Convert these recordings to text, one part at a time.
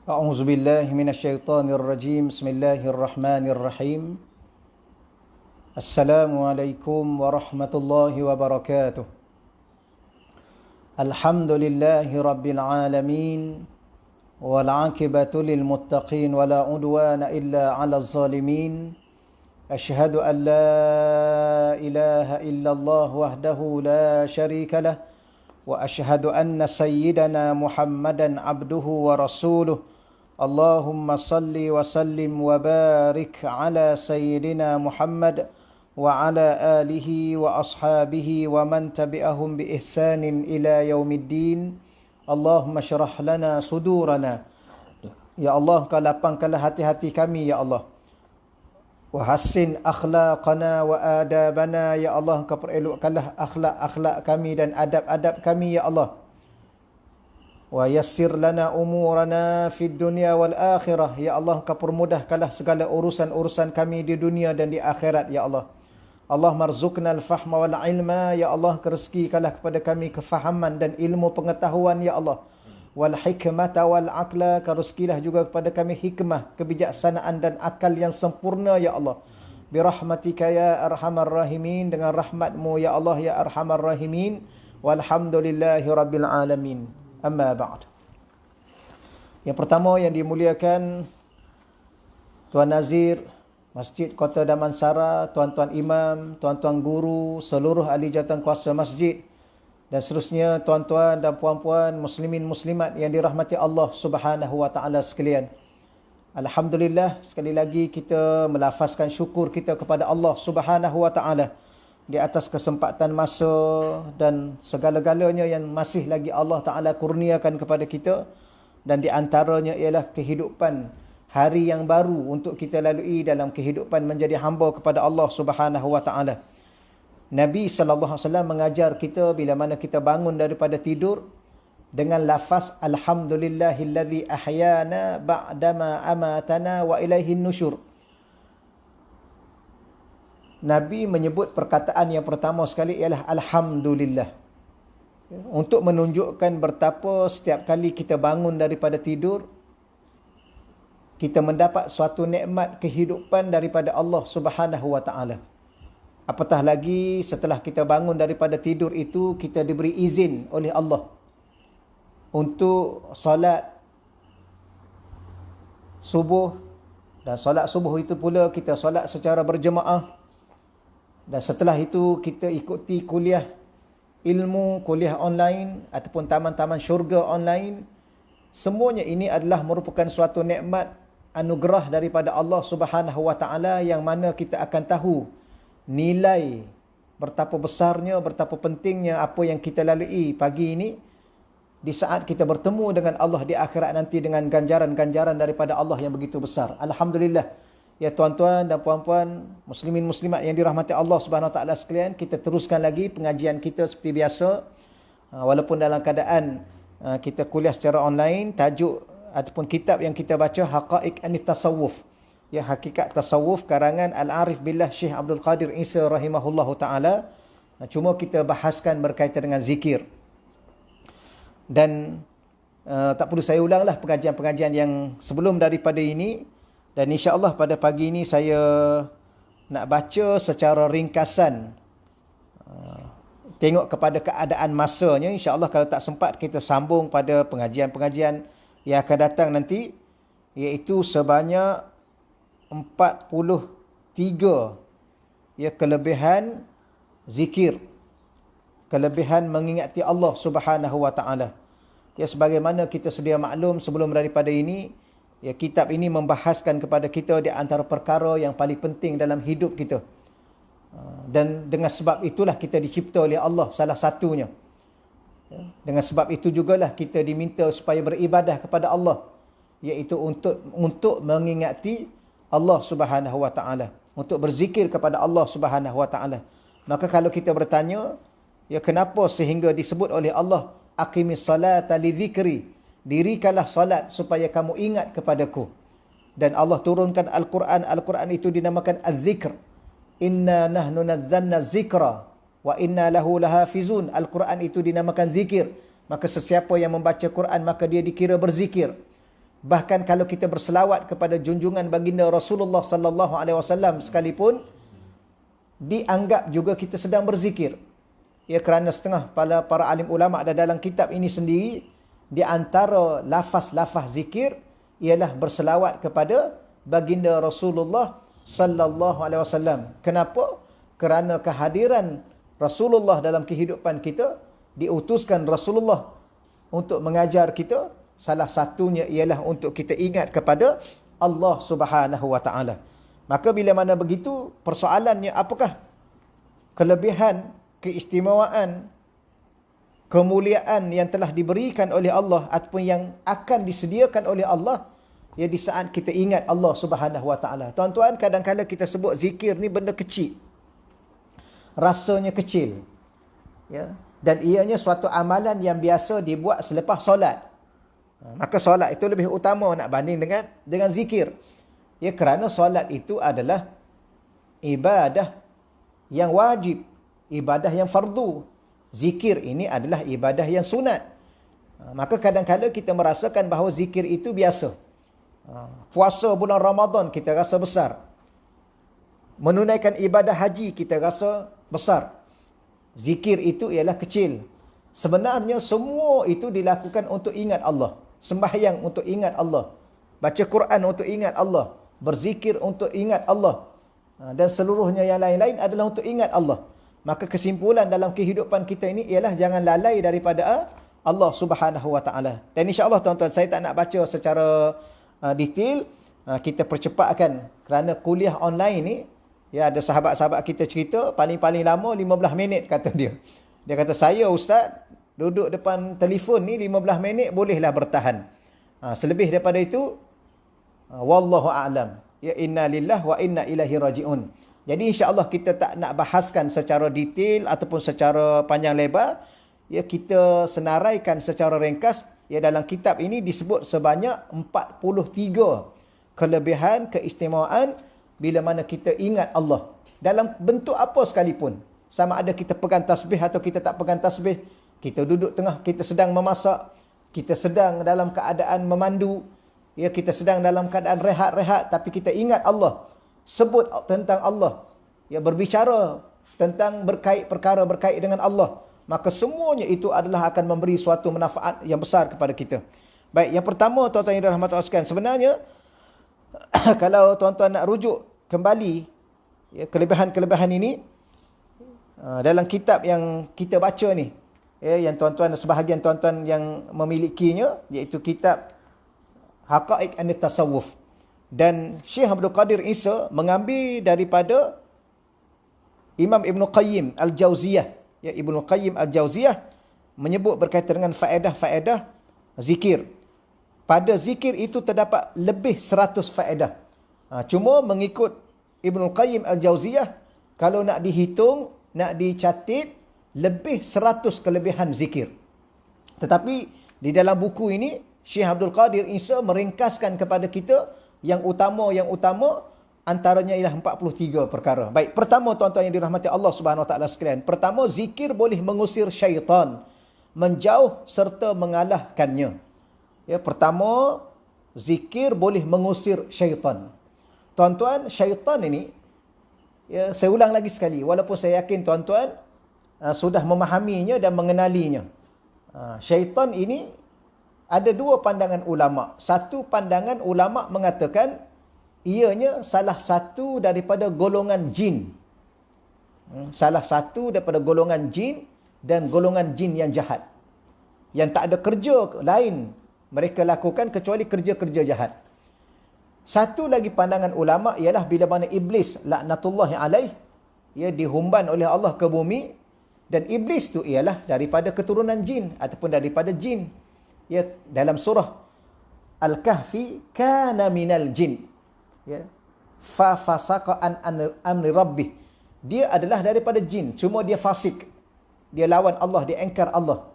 أعوذ بالله من الشيطان الرجيم بسم الله الرحمن الرحيم السلام عليكم ورحمة الله وبركاته الحمد لله رب العالمين والعاقبة للمتقين ولا عدوان إلا على الظالمين أشهد أن لا إله إلا الله وحده لا شريك له وأشهد أن سيدنا محمدا عبده ورسوله اللهم صل وسلم وبارك على سيدنا محمد وعلى آله وأصحابه ومن تبعهم بإحسان إلى يوم الدين اللهم اشرح لنا صدورنا Ya Allah, Kau lapangkanlah hati-hati kami, Ya Allah. Wahassin akhlaqana wa adabana, Ya Allah. Kau perelokkanlah akhlak-akhlak kami dan adab-adab kami, Ya Allah. Wa yassir lana umurana fid dunya wal akhirah, Ya Allah. Kau permudahkanlah segala urusan-urusan kami di dunia dan di akhirat, Ya Allah. Allah marzuqna al-fahma wal ilma, Ya Allah. Rezekikanlah kepada kami kefahaman dan ilmu pengetahuan, Ya Allah. Wal hikmata wal aqla, rezekilah juga kepada kami hikmah, kebijaksanaan dan akal yang sempurna, Ya Allah. Birahmatika ya arhamar rahimin, dengan rahmatmu, Ya Allah, ya arhamar rahimin. Walhamdulillahi rabbil alamin. Amma ba'd. Yang pertama yang dimuliakan Tuan Nazir Masjid Kota Damansara, tuan-tuan imam, tuan-tuan guru, seluruh ahli jawatan kuasa masjid dan seterusnya, tuan-tuan dan puan-puan muslimin muslimat yang dirahmati Allah Subhanahu wa taala sekalian. Alhamdulillah, sekali lagi kita melafazkan syukur kita kepada Allah Subhanahu wa taala di atas kesempatan masa dan segala-galanya yang masih lagi Allah taala kurniakan kepada kita, dan di antaranya ialah kehidupan hari yang baru untuk kita lalui dalam kehidupan menjadi hamba kepada Allah Subhanahu wa taala. Nabi sallallahu alaihi wasallam mengajar kita bila mana kita bangun daripada tidur dengan lafaz alhamdulillahillazi ahyana ba'dama amatana wa ilaihin nusyur. Nabi menyebut perkataan yang pertama sekali ialah alhamdulillah, untuk menunjukkan betapa setiap kali kita bangun daripada tidur kita mendapat suatu nikmat kehidupan daripada Allah Subhanahu wa taala. Apatah lagi setelah kita bangun daripada tidur itu, kita diberi izin oleh Allah untuk solat subuh, dan solat subuh itu pula kita solat secara berjemaah, dan setelah itu kita ikuti kuliah ilmu, kuliah online ataupun taman-taman syurga online. Semuanya ini adalah merupakan suatu nikmat anugerah daripada Allah Subhanahu wa taala, yang mana kita akan tahu nilai betapa besarnya, betapa pentingnya apa yang kita lalui pagi ini di saat kita bertemu dengan Allah di akhirat nanti dengan ganjaran-ganjaran daripada Allah yang begitu besar. Alhamdulillah. Ya tuan-tuan dan puan-puan muslimin muslimat yang dirahmati Allah Subhanahu wa taala sekalian, kita teruskan lagi pengajian kita seperti biasa. Walaupun dalam keadaan kita kuliah secara online, tajuk ataupun kitab yang kita baca Haqaiq Anit Tasawuf, ya, hakikat tasawuf karangan Al-Arif Billah Syekh Abdul Qadir Isa rahimahullahu taala. Cuma kita bahaskan berkaitan dengan zikir. Dan tak perlu saya ulanglah pengajian-pengajian yang sebelum daripada ini, dan insya-Allah pada pagi ini saya nak baca secara ringkasan, tengok kepada keadaan masanya. Insya-Allah kalau tak sempat kita sambung pada pengajian-pengajian yang akan datang nanti, iaitu sebanyak 43 ya kelebihan zikir, kelebihan mengingati Allah Subhanahu wa taala. Ya, sebagaimana kita sedia maklum sebelum daripada ini, ya, kitab ini membahaskan kepada kita di antara perkara yang paling penting dalam hidup kita. Dan dengan sebab itulah kita dicipta oleh Allah, salah satunya. Dengan sebab itu jugalah kita diminta supaya beribadah kepada Allah, iaitu untuk mengingati Allah Subhanahu wa taala, untuk berzikir kepada Allah Subhanahu wa taala. Maka kalau kita bertanya, ya, kenapa sehingga disebut oleh Allah aqimis salata li dzikri, dirikanlah salat supaya kamu ingat kepadaku. Dan Allah turunkan Al-Quran, Al-Quran itu dinamakan Az-Zikr. Inna nahnu nazzalna zikra wa inna lahu lahafizun. Al-Quran itu dinamakan zikir. Maka sesiapa yang membaca Quran, maka dia dikira berzikir. Bahkan kalau kita berselawat kepada junjungan baginda Rasulullah sallallahu alaihi wasallam sekalipun, dianggap juga kita sedang berzikir. Ya, kerana setengah para alim ulama ada dalam kitab ini sendiri, di antara lafaz-lafaz zikir ialah berselawat kepada baginda Rasulullah sallallahu alaihi wasallam. Kenapa? Kerana kehadiran Rasulullah dalam kehidupan kita, diutuskan Rasulullah untuk mengajar kita, salah satunya ialah untuk kita ingat kepada Allah Subhanahu wa taala. Maka bila mana begitu, persoalannya apakah kelebihan, keistimewaan, kemuliaan yang telah diberikan oleh Allah ataupun yang akan disediakan oleh Allah, ya, di saat kita ingat Allah Subhanahu wa taala. Tuan-tuan, kadang-kadang kita sebut zikir ni benda kecil. Rasanya kecil. Ya, dan ianya suatu amalan yang biasa dibuat selepas solat. Maka solat itu lebih utama nak banding dengan zikir. Ya, kerana solat itu adalah ibadah yang wajib, ibadah yang fardu. Zikir ini adalah ibadah yang sunat. Maka kadang-kadang kita merasakan bahawa zikir itu biasa. Puasa bulan Ramadan kita rasa besar. Menunaikan ibadah haji kita rasa besar. Zikir itu ialah kecil. Sebenarnya semua itu dilakukan untuk ingat Allah. Sembahyang untuk ingat Allah. Baca Quran untuk ingat Allah. Berzikir untuk ingat Allah. Dan seluruhnya yang lain-lain adalah untuk ingat Allah. Maka kesimpulan dalam kehidupan kita ini ialah jangan lalai daripada Allah Subhanahu wa taala. Dan insya-Allah tuan-tuan, saya tak nak baca secara detail, kita percepatkan kerana kuliah online ni, ya, ada sahabat-sahabat kita cerita paling-paling lama 15 minit kata dia. Dia kata, saya ustaz duduk depan telefon ni 15 minit bolehlah bertahan. Selebih daripada itu, wallahu a'lam. Ya, inna lillahi wa inna ilaihi raji'un. Jadi insya-Allah kita tak nak bahaskan secara detail ataupun secara panjang lebar. Ya, kita senaraikan secara ringkas. Ya, dalam kitab ini disebut sebanyak 43 kelebihan, keistimewaan bila mana kita ingat Allah. Dalam bentuk apa sekalipun. Sama ada kita pegang tasbih atau kita tak pegang tasbih. Kita duduk tengah, kita sedang memasak. Kita sedang dalam keadaan memandu. Ya, kita sedang dalam keadaan rehat-rehat. Tapi kita ingat Allah. Sebut tentang Allah, ya, berbicara tentang perkara berkait dengan Allah, maka semuanya itu adalah akan memberi suatu manfaat yang besar kepada kita. Baik, yang pertama tuan-tuan yang dirahmati Allah sekalian, sebenarnya kalau tuan-tuan nak rujuk kembali, ya, kelebihan-kelebihan ini dalam kitab yang kita baca ni, ya, yang tuan-tuan, sebahagian tuan-tuan yang memilikinya, iaitu kitab Haqa'iq an-Tasawuf. Dan Syekh Abdul Qadir Isa mengambil daripada Imam Ibn Qayyim Al-Jauziyah. Ya, Ibn Qayyim Al-Jauziyah menyebut berkaitan dengan faedah-faedah zikir. Pada zikir itu terdapat lebih 100 faedah. Cuma mengikut Ibn Qayyim Al-Jauziyah, kalau nak dihitung, nak dicatat, lebih 100 kelebihan zikir. Tetapi di dalam buku ini, Syekh Abdul Qadir Isa meringkaskan kepada kita yang utama antaranya ialah 43 perkara. Baik, pertama tuan-tuan yang dirahmati Allah Subhanahu wa taala sekalian, pertama, zikir boleh mengusir syaitan, menjauh serta mengalahkannya. Ya, pertama, zikir boleh mengusir syaitan. Tuan-tuan, syaitan ini, ya, saya ulang lagi sekali, walaupun saya yakin tuan-tuan sudah memahaminya dan mengenalinya. Syaitan ini ada dua pandangan ulama. Satu pandangan ulama mengatakan ianya salah satu daripada golongan jin. Salah satu daripada golongan jin dan golongan jin yang jahat. Yang tak ada kerja lain mereka lakukan kecuali kerja-kerja jahat. Satu lagi pandangan ulama ialah bila mana iblis laknatullahi alaih, ia dihumban oleh Allah ke bumi, dan iblis tu ialah daripada keturunan jin ataupun daripada jin. Ya, dalam surah Al-Kahfi, kana minal jin, ya, fa fasaqa an amri rabbih, dia adalah daripada jin, cuma dia fasik, dia lawan Allah, dia engkar Allah.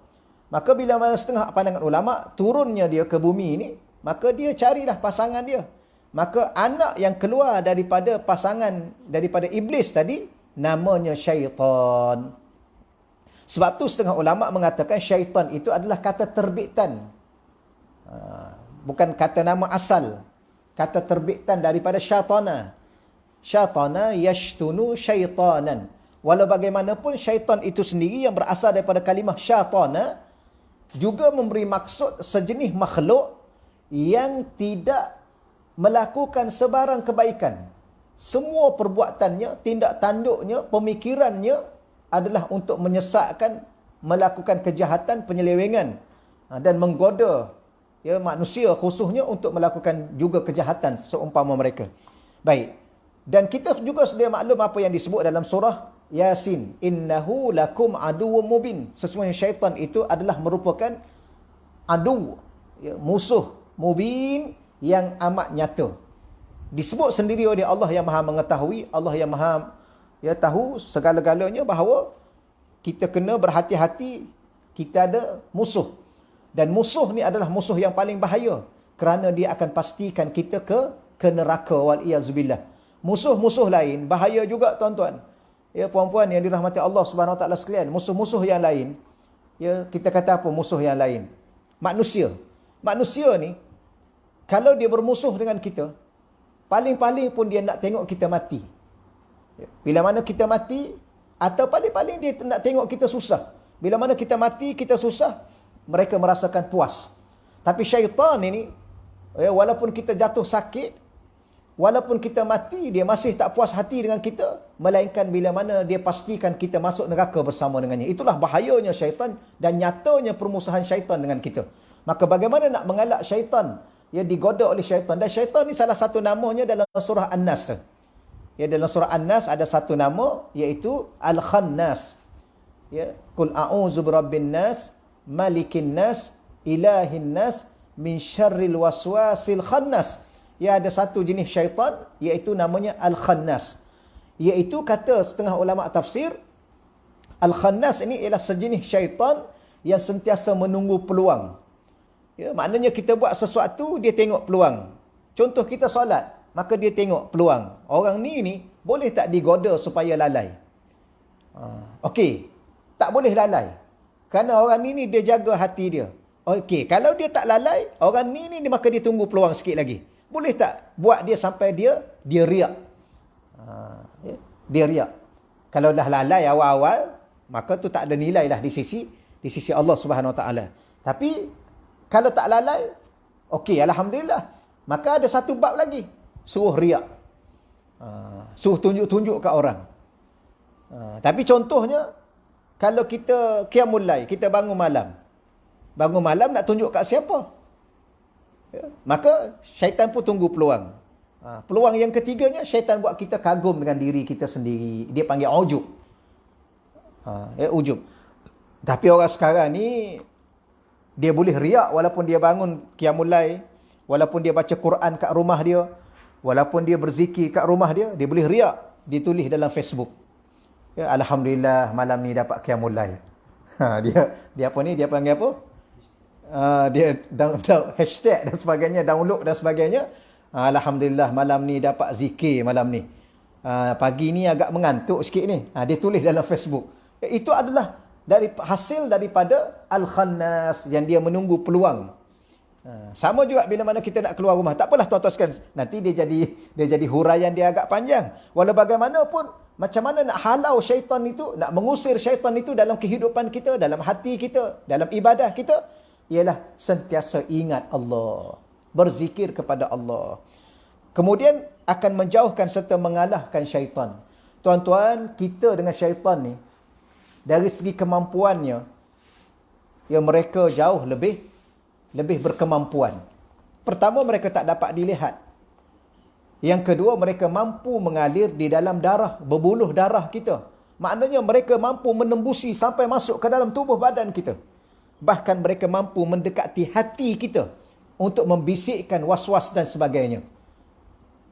Maka bila mana setengah pandangan ulama, turunnya dia ke bumi ini, maka dia carilah pasangan dia. Maka anak yang keluar daripada pasangan daripada iblis tadi namanya syaitan. Sebab tu setengah ulama mengatakan syaitan itu adalah kata terbitan. bukan kata nama asal. Kata terbitan daripada syaitana. Syaitana yashtunu syaitanan. Walau bagaimanapun syaitan itu sendiri yang berasal daripada kalimah syaitana juga memberi maksud sejenis makhluk yang tidak melakukan sebarang kebaikan. Semua perbuatannya, tindak tanduknya, pemikirannya adalah untuk menyesatkan, melakukan kejahatan, penyelewengan dan menggoda manusia khususnya untuk melakukan juga kejahatan seumpama mereka. Baik. Dan kita juga sedia maklum apa yang disebut dalam surah Yasin. Innahu lakum aduwwum mubin. Sesungguhnya syaitan itu adalah merupakan adu, musuh mubin yang amat nyata. Disebut sendiri oleh Allah yang Maha mengetahui, Allah yang Maha tahu segala-galanya bahawa kita kena berhati-hati, kita ada musuh. Dan musuh ni adalah musuh yang paling bahaya kerana dia akan pastikan kita ke neraka wal-iyazubillah. Musuh-musuh lain bahaya juga tuan-tuan. Ya puan-puan yang dirahmati Allah Subhanahu Wa Taala sekalian, musuh-musuh yang lain, kita kata apa musuh yang lain? Manusia. Manusia ni kalau dia bermusuh dengan kita, paling-paling pun dia nak tengok kita mati. Bila mana kita mati, atau paling-paling dia nak tengok kita susah. Bila mana kita mati, kita susah, mereka merasakan puas. Tapi syaitan ini, walaupun kita jatuh sakit, walaupun kita mati, dia masih tak puas hati dengan kita, melainkan bila mana dia pastikan kita masuk neraka bersama dengannya. Itulah bahayanya syaitan dan nyatanya permusuhan syaitan dengan kita. Maka bagaimana nak mengalak syaitan? Digoda oleh syaitan. Dan syaitan ni salah satu namanya dalam surah An-Nas. Dalam surah An-Nas ada satu nama, iaitu Al-Khannas. Qul a'udzu birabbin nas, malikin nas, ilahin nas, min syarril waswasil khannas. Ada satu jenis syaitan, iaitu namanya Al-Khannas. Iaitu kata setengah ulama tafsir, Al-Khannas ini ialah sejenis syaitan yang sentiasa menunggu peluang. Maknanya kita buat sesuatu, dia tengok peluang. Contoh kita solat, maka dia tengok peluang. Orang ni boleh tak digoda supaya lalai? Okey, tak boleh lalai. Kerana orang ni dia jaga hati dia. Okey, kalau dia tak lalai, orang ni maka dia tunggu peluang sikit lagi. Boleh tak buat dia sampai dia riak? Dia riak. Kalau dah lalai awal-awal, maka tu tak ada nilai lah di sisi Allah Subhanahu Wa Taala. Tapi kalau tak lalai, okey, alhamdulillah. Maka ada satu bab lagi, suruh riak. Suruh tunjuk-tunjuk kat orang. Tapi contohnya, kalau kita qiyamul lail, kita bangun malam. Bangun malam nak tunjuk kat siapa? Maka syaitan pun tunggu peluang. Peluang yang ketiganya, syaitan buat kita kagum dengan diri kita sendiri. Dia panggil ujub. Ujub. Tapi orang sekarang ni, dia boleh riak walaupun dia bangun qiyamul lail, walaupun dia baca Quran kat rumah dia, walaupun dia berzikir kat rumah dia boleh riak. Dia tulis dalam Facebook. Alhamdulillah malam ni dapat qiyamul lail. Dia apa ni? Dia panggil apa? Dia hashtag dan sebagainya, download dan sebagainya. Alhamdulillah malam ni dapat zikir malam ni. Pagi ni agak mengantuk sikit ni. Dia tulis dalam Facebook. Itu adalah hasil daripada Al-Khannas yang dia menunggu peluang. Sama juga bila mana kita nak keluar rumah. Tak apalah tuan-tuan sekalian. Nanti dia jadi huraian dia agak panjang. Walau bagaimanapun, macam mana nak halau syaitan itu, nak mengusir syaitan itu dalam kehidupan kita, dalam hati kita, dalam ibadah kita, ialah sentiasa ingat Allah, berzikir kepada Allah. Kemudian akan menjauhkan serta mengalahkan syaitan. Tuan-tuan, kita dengan syaitan ni, dari segi kemampuannya, mereka jauh lebih berkemampuan. Pertama, mereka tak dapat dilihat. Yang kedua, mereka mampu mengalir di dalam darah, berbuluh darah kita. Maknanya mereka mampu menembusi sampai masuk ke dalam tubuh badan kita. Bahkan mereka mampu mendekati hati kita untuk membisikkan was-was dan sebagainya.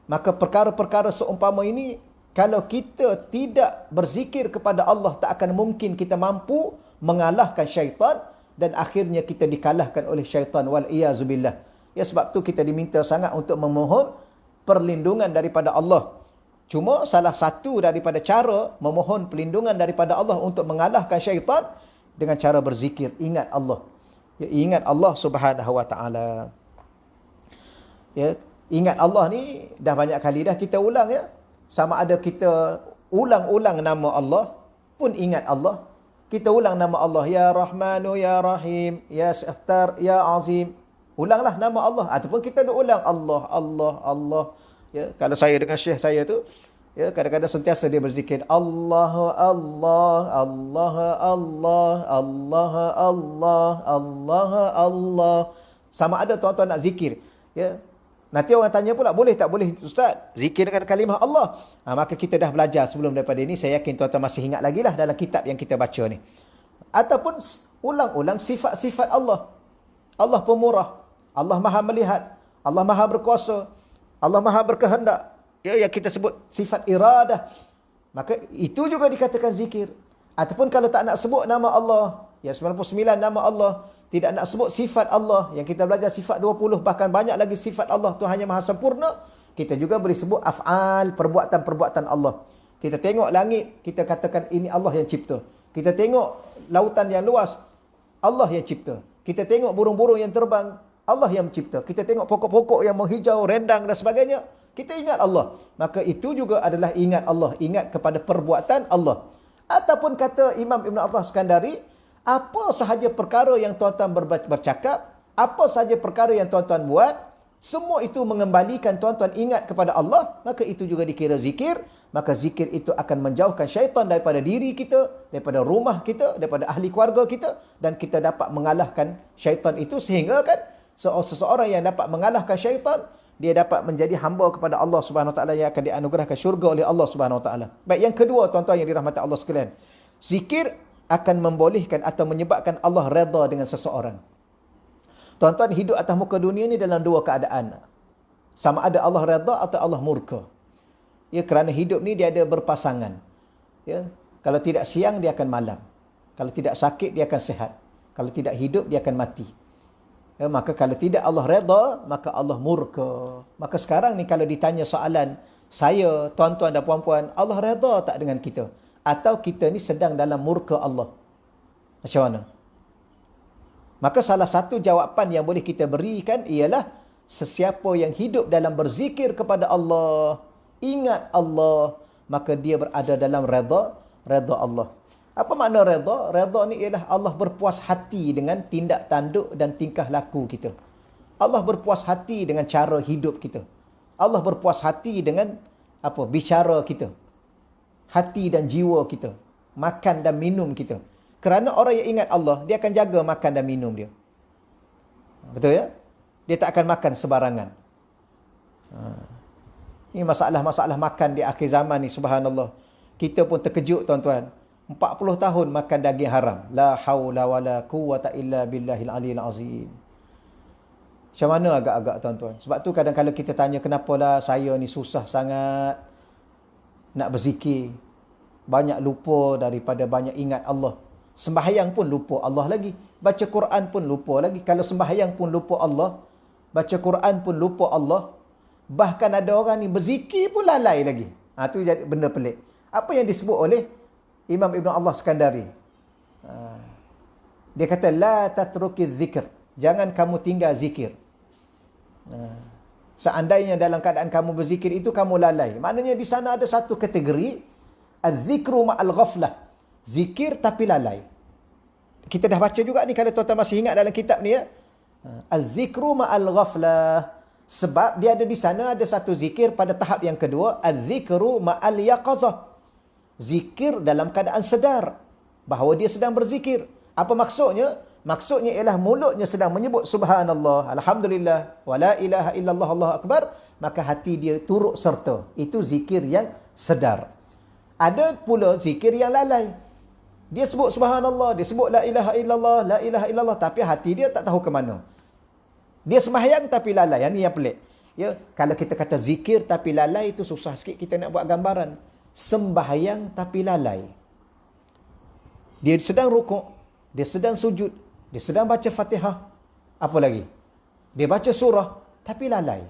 Maka perkara-perkara seumpama ini, kalau kita tidak berzikir kepada Allah, tak akan mungkin kita mampu mengalahkan syaitan dan akhirnya kita dikalahkan oleh syaitan wal-iyazubillah. Sebab tu kita diminta sangat untuk memohon perlindungan daripada Allah. Cuma salah satu daripada cara memohon perlindungan daripada Allah untuk mengalahkan syaitan dengan cara berzikir, ingat Allah. Ingat Allah Subhanahu Wa Taala. Ya, ingat Allah ni dah banyak kali dah kita ulang ya. Sama ada kita ulang-ulang nama Allah pun ingat Allah. Kita ulang nama Allah, Ya Rahmanu, Ya Rahim, Ya Sattar, Ya Azim. Ulanglah nama Allah. Ataupun kita nak ulang Allah, Allah, Allah. Ya, kalau saya dengan syekh saya tu, ya, kadang-kadang sentiasa dia berzikir Allah, Allah, Allah, Allah, Allah, Allah, Allah, Allah. Sama ada tuan-tuan nak zikir. Ya. Nanti orang tanya pula, boleh tak boleh Ustaz? Zikir dengan kalimah Allah. Maka kita dah belajar sebelum daripada ini. Saya yakin tuan-tuan masih ingat lagi lah dalam kitab yang kita baca ni. Ataupun ulang-ulang sifat-sifat Allah. Allah pemurah. Allah maha melihat. Allah maha berkuasa. Allah maha berkehendak. Ya, yang kita sebut sifat iradah. Maka itu juga dikatakan zikir. Ataupun kalau tak nak sebut nama Allah. Ya, 99 nama Allah. Tidak nak sebut sifat Allah. Yang kita belajar sifat 20. Bahkan banyak lagi sifat Allah. Tuhan hanya maha sempurna. Kita juga boleh sebut af'al, perbuatan-perbuatan Allah. Kita tengok langit. Kita katakan ini Allah yang cipta. Kita tengok lautan yang luas. Allah yang cipta. Kita tengok burung-burung yang terbang. Allah yang mencipta. Kita tengok pokok-pokok yang menghijau, rendang dan sebagainya. Kita ingat Allah. Maka itu juga adalah ingat Allah. Ingat kepada perbuatan Allah. Ataupun kata Imam Ibn Athar Skandari, apa sahaja perkara yang tuan-tuan bercakap, apa sahaja perkara yang tuan-tuan buat, semua itu mengembalikan tuan-tuan ingat kepada Allah, maka itu juga dikira zikir. Maka zikir itu akan menjauhkan syaitan daripada diri kita, daripada rumah kita, daripada ahli keluarga kita, dan kita dapat mengalahkan syaitan itu sehingga kan seseorang yang dapat mengalahkan syaitan, dia dapat menjadi hamba kepada Allah Subhanahu Wa Taala yang akan dianugerahkan syurga oleh Allah Subhanahu Wa Taala. Baik, yang kedua tuan-tuan yang dirahmati Allah sekalian, zikir akan membolehkan atau menyebabkan Allah redha dengan seseorang. Tuan-tuan hidup atas muka dunia ni dalam dua keadaan. Sama ada Allah redha atau Allah murka. Ya, kerana hidup ni dia ada berpasangan. Ya, kalau tidak siang dia akan malam. Kalau tidak sakit dia akan sihat. Kalau tidak hidup dia akan mati. Ya, maka kalau tidak Allah redha, maka Allah murka. Maka sekarang ni kalau ditanya soalan, saya, tuan-tuan dan puan-puan, Allah redha tak dengan kita? Atau kita ni sedang dalam murka Allah? Macam mana? Maka salah satu jawapan yang boleh kita berikan ialah sesiapa yang hidup dalam berzikir kepada Allah, ingat Allah, maka dia berada dalam redha Allah. Apa makna redha? Redha ni ialah Allah berpuas hati dengan tindak tanduk dan tingkah laku kita. Allah berpuas hati dengan cara hidup kita. Allah berpuas hati dengan bicara kita. Hati dan jiwa kita. Makan dan minum kita. Kerana orang yang ingat Allah, dia akan jaga makan dan minum dia. Betul ya? Dia tak akan makan sebarangan. Ini masalah-masalah makan di akhir zaman ni, subhanallah. Kita pun terkejut tuan-tuan. 40 tahun makan daging haram. La hawla wa la quwwata illa billahil aliyil azim. Macam mana agak-agak tuan-tuan? Sebab tu kadang-kadang kita tanya, kenapalah saya ni susah sangat nak berzikir. Banyak lupa daripada banyak ingat Allah. Sembahyang pun lupa Allah lagi. Baca Quran pun lupa lagi. Kalau sembahyang pun lupa Allah. Baca Quran pun lupa Allah. Bahkan ada orang ni berzikir pun lalai lagi. Itu jadi benda pelik. Apa yang disebut oleh Imam Ibn Allah Skandari? Dia kata, La tatruki zikr. Jangan kamu tinggal zikir. Seandainya dalam keadaan kamu berzikir itu kamu lalai. Maknanya di sana ada satu kategori, az-zikru ma'al ghaflah. Zikir tapi lalai. Kita dah baca juga ni kalau tuan-tuan masih ingat dalam kitab ni ya. Az-zikru ma'al ghaflah. Sebab dia ada di sana ada satu zikir pada tahap yang kedua, az-zikru ma'al yaqazah. Zikir dalam keadaan sedar bahawa dia sedang berzikir. Apa maksudnya? Maksudnya ialah mulutnya sedang menyebut subhanallah, alhamdulillah, wala ilaha illallah, Allahu akbar, maka hati dia turut serta. Itu zikir yang sedar. Ada pula zikir yang lalai. Dia sebut subhanallah, dia sebut la ilaha illallah, tapi hati dia tak tahu ke mana. Dia sembahyang tapi lalai. Ini yang pelik. Ya, kalau kita kata zikir tapi lalai itu susah sikit kita nak buat gambaran. Sembahyang tapi lalai. Dia sedang rukuk, dia sedang sujud, dia sedang baca Fatihah. Apa lagi? Dia baca surah tapi lalai.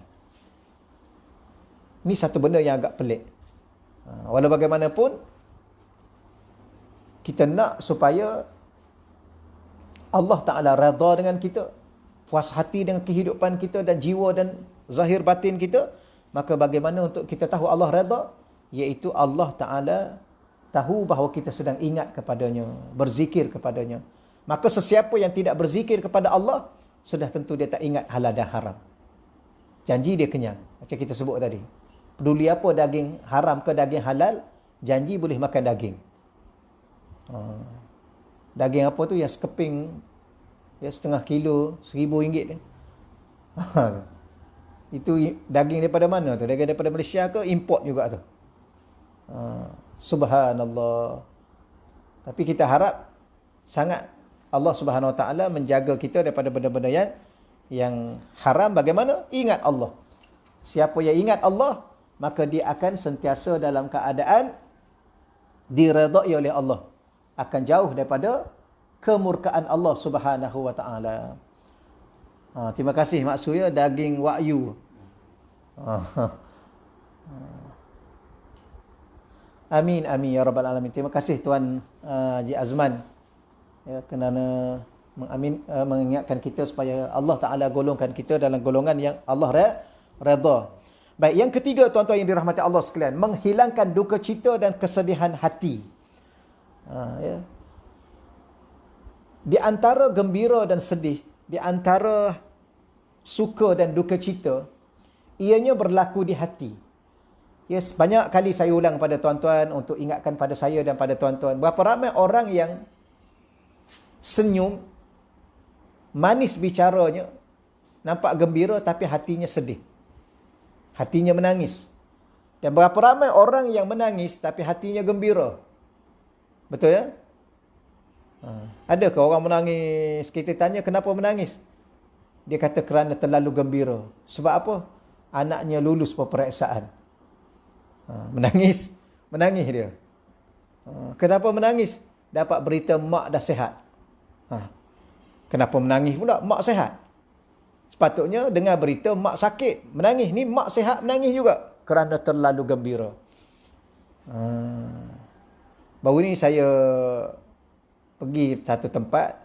Ini satu benda yang agak pelik. Walau bagaimanapun, kita nak supaya Allah Ta'ala redha dengan kita, puas hati dengan kehidupan kita dan jiwa dan zahir batin kita, maka bagaimana untuk kita tahu Allah redha? Iaitu Allah Ta'ala tahu bahawa kita sedang ingat kepadanya, berzikir kepadanya. Maka sesiapa yang tidak berzikir kepada Allah, sudah tentu dia tak ingat halal dan haram. Janji dia kenyang. Macam kita sebut tadi. Peduli apa daging haram ke daging halal, janji boleh makan daging. Daging apa tu yang sekeping, ya, setengah kilo, RM1,000 dia. Itu daging daripada mana tu? Daging daripada Malaysia ke import juga tu? Subhanallah. Tapi kita harap sangat Allah Subhanahu Wa Taala menjaga kita daripada benda-benda yang haram. Bagaimana? Ingat Allah. Siapa yang ingat Allah, maka dia akan sentiasa dalam keadaan diredai oleh Allah. Akan jauh daripada kemurkaan Allah Subhanahu Wa Taala. Terima kasih Mak Su, ya, daging wagyu. Amin, amin ya rabbal alamin. Terima kasih Tuan Haji Azman, ya, kerana mengingatkan kita supaya Allah Taala golongkan kita dalam golongan yang Allah redha. Baik, yang ketiga tuan-tuan yang dirahmati Allah sekalian, menghilangkan duka cita dan kesedihan hati. Ya. Di antara gembira dan sedih, di antara suka dan duka cita, ianya berlaku di hati. Yes, banyak kali saya ulang pada tuan-tuan untuk ingatkan pada saya dan pada tuan-tuan, berapa ramai orang yang senyum, manis bicaranya, nampak gembira tapi hatinya sedih. Hatinya menangis. Dan berapa ramai orang yang menangis tapi hatinya gembira. Betul ya? Adakah orang menangis, kita tanya kenapa menangis? Dia kata kerana terlalu gembira. Sebab apa? Anaknya lulus peperiksaan. Menangis dia. Kenapa menangis? Dapat berita mak dah sihat. Kenapa menangis pula? Mak sihat. Sepatutnya dengar berita mak sakit, menangis. Ni mak sihat, menangis juga kerana terlalu gembira. Baru ni saya pergi satu tempat.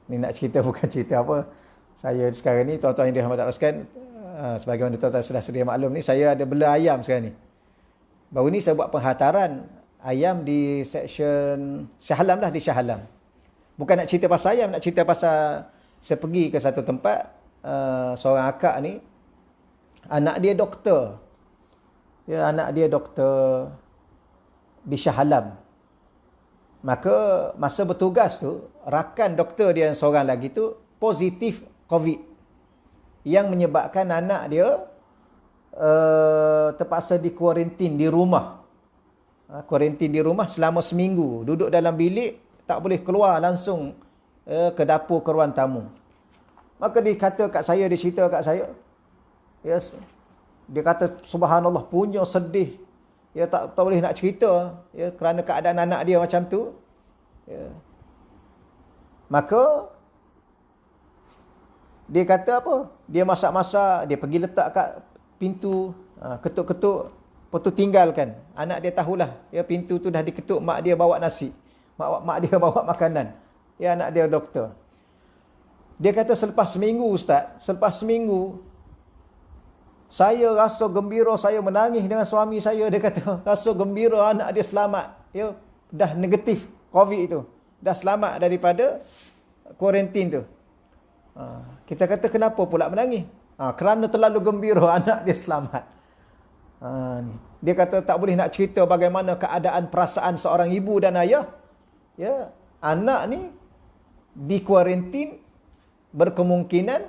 Ni nak cerita bukan cerita apa. Saya sekarang ni, tuan-tuan yang dirahmati Allah sekalian, sebagaimana tuan-tuan sudah sedia maklum ni, saya ada bela ayam sekarang ni. Baru ni saya buat penghantaran ayam di seksyen Shah Alam dah, di Shah Alam. Bukan nak cerita pasal ayam, nak cerita pasal saya pergi ke satu tempat, seorang akak ni, anak dia doktor. Ya, anak dia doktor di Shah Alam. Maka masa bertugas tu, rakan doktor dia yang seorang lagi tu positif COVID, yang menyebabkan anak dia terpaksa dikuarantin di rumah. Kuarantin di rumah selama seminggu. Duduk dalam bilik, tak boleh keluar langsung ke dapur, ke ruang tamu. Maka dia kata kat saya, dia cerita kat saya. Yes. Dia kata subhanallah, punya sedih. Ya, tak boleh nak cerita, ya, kerana keadaan anak dia macam tu. Ya. Maka dia kata apa? Dia masak-masak, dia pergi letak kat pintu, ketuk-ketuk, lepas tu tinggalkan. Anak dia tahulah, ya, pintu tu dah diketuk, mak dia bawa nasi. Mak dia bawa makanan. Ya, anak dia doktor. Dia kata selepas seminggu Ustaz, selepas seminggu, saya rasa gembira, saya menangis dengan suami saya. Dia kata rasa gembira anak dia selamat. Ya, dah negatif COVID itu. Dah selamat daripada kuarantin tu. Kita kata kenapa pula menangis? Kerana terlalu gembira anak dia selamat. Ni. Dia kata tak boleh nak cerita bagaimana keadaan perasaan seorang ibu dan ayah. Ya, anak ni dikuarantin, berkemungkinan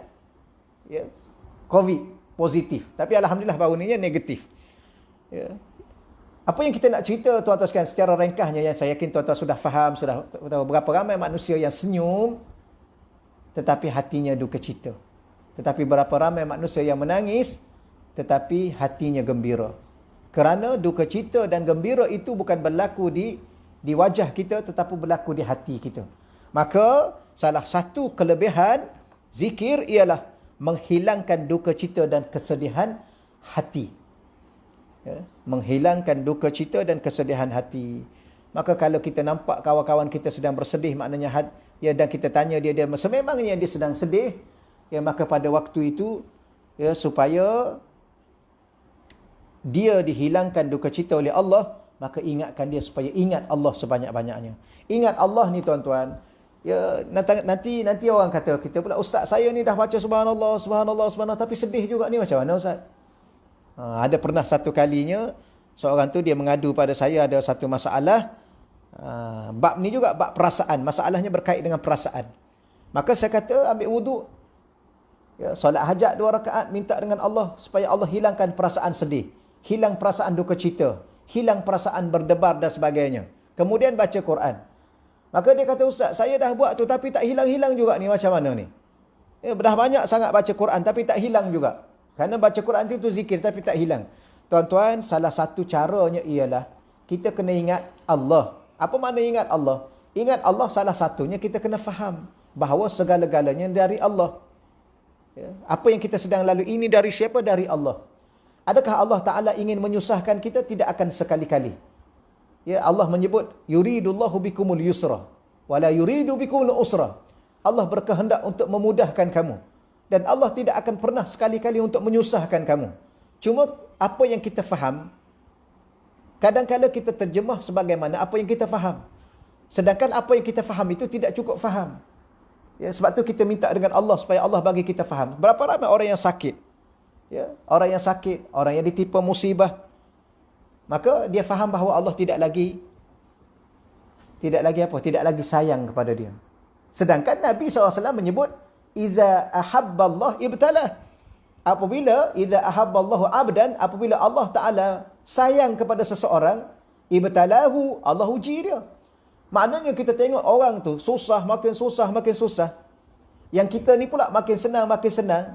ya, COVID positif. Tapi alhamdulillah baru ni negatif. Ya. Apa yang kita nak cerita tuan-tuan sekalian secara ringkasnya, yang saya yakin tuan-tuan sudah faham, sudah tahu berapa ramai manusia yang senyum tetapi hatinya duka cita. Tetapi berapa ramai manusia yang menangis tetapi hatinya gembira. Kerana duka cita dan gembira itu bukan berlaku di wajah kita, tetapi berlaku di hati kita. Maka salah satu kelebihan zikir ialah menghilangkan duka cita dan kesedihan hati. Ya, menghilangkan duka cita dan kesedihan hati. Maka kalau kita nampak kawan-kawan kita sedang bersedih, maknanya ya, dan kita tanya dia sememangnya dia sedang sedih, ya, maka pada waktu itu Ya, supaya dia dihilangkan duka cita oleh Allah, maka ingatkan dia supaya ingat Allah sebanyak-banyaknya. Ingat Allah ni tuan-tuan. Ya, nanti orang kata kita pula, ustaz saya ni dah baca subhanallah, subhanallah, subhanallah, tapi sedih juga ni, macam mana ustaz? Ada pernah satu kalinya seorang tu dia mengadu pada saya ada satu masalah. Bab ni juga bab perasaan, masalahnya berkait dengan perasaan. Maka saya kata ambil wuduk, ya, solat hajat 2 rakaat, minta dengan Allah supaya Allah hilangkan perasaan sedih, hilang perasaan duka cita, hilang perasaan berdebar dan sebagainya. Kemudian baca Quran. Maka dia kata, ustaz, saya dah buat tu tapi tak hilang-hilang juga ni, macam mana ni? Ya, dah banyak sangat baca Quran tapi tak hilang juga. Kerana baca Quran itu zikir tapi tak hilang. Tuan-tuan, salah satu caranya ialah kita kena ingat Allah. Apa makna ingat Allah? Ingat Allah salah satunya kita kena faham bahawa segala-galanya dari Allah. Ya, apa yang kita sedang lalui ini dari siapa? Dari Allah. Adakah Allah Ta'ala ingin menyusahkan kita? Tidak akan sekali-kali. Ya, Allah menyebut, yuridullahu bikumul yusra, wala yuridu bikumul usra. Allah berkehendak untuk memudahkan kamu. Dan Allah tidak akan pernah sekali-kali untuk menyusahkan kamu. Cuma apa yang kita faham, kadang-kadang kita terjemah sebagaimana apa yang kita faham. Sedangkan apa yang kita faham itu tidak cukup faham. Ya, sebab tu kita minta dengan Allah supaya Allah bagi kita faham. Berapa ramai orang yang sakit? Ya, orang yang sakit, orang yang ditimpa musibah, maka dia faham bahawa Allah tidak lagi apa? Tidak lagi sayang kepada dia. Sedangkan Nabi SAW menyebut, iza ahabballah ibtalah. Apabila iza ahabballahu abdan, apabila Allah Ta'ala sayang kepada seseorang, ibtalahu, Allah uji dia. Maknanya kita tengok orang tu susah, makin susah, makin susah. Yang kita ni pula makin senang, makin senang.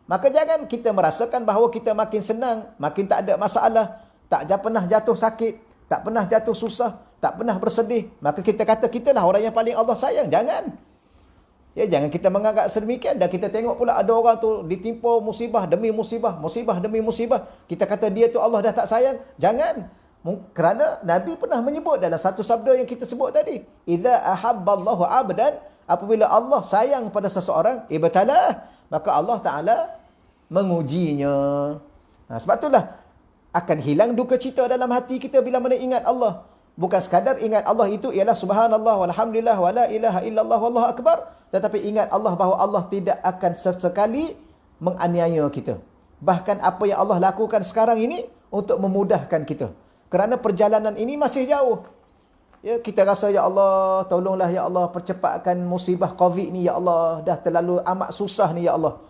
Maka jangan kita merasakan bahawa kita makin senang, makin tak ada masalah, tak pernah jatuh sakit, tak pernah jatuh susah, tak pernah bersedih. Maka kita kata kita lah orang yang paling Allah sayang. Jangan. Ya, jangan kita menganggap sedemikian. Dan kita tengok pula ada orang tu ditimpa musibah demi musibah, musibah demi musibah. Kita kata dia tu Allah dah tak sayang. Jangan. Kerana Nabi pernah menyebut dalam satu sabda yang kita sebut tadi. Iza ahabballahu abdan, apabila Allah sayang pada seseorang, ibtalah, maka Allah Ta'ala mengujinya. Sebab itulah akan hilang duka cita dalam hati kita bila mana ingat Allah. Bukan sekadar ingat Allah itu ialah subhanallah walhamdulillah wala ilaha illallah wallahu akbar, tetapi ingat Allah bahawa Allah tidak akan sesekali menganiaya kita. Bahkan apa yang Allah lakukan sekarang ini untuk memudahkan kita. Kerana perjalanan ini masih jauh. Ya, kita rasa, ya Allah, tolonglah ya Allah, percepatkan musibah Covid ni ya Allah, dah terlalu amat susah ni ya Allah.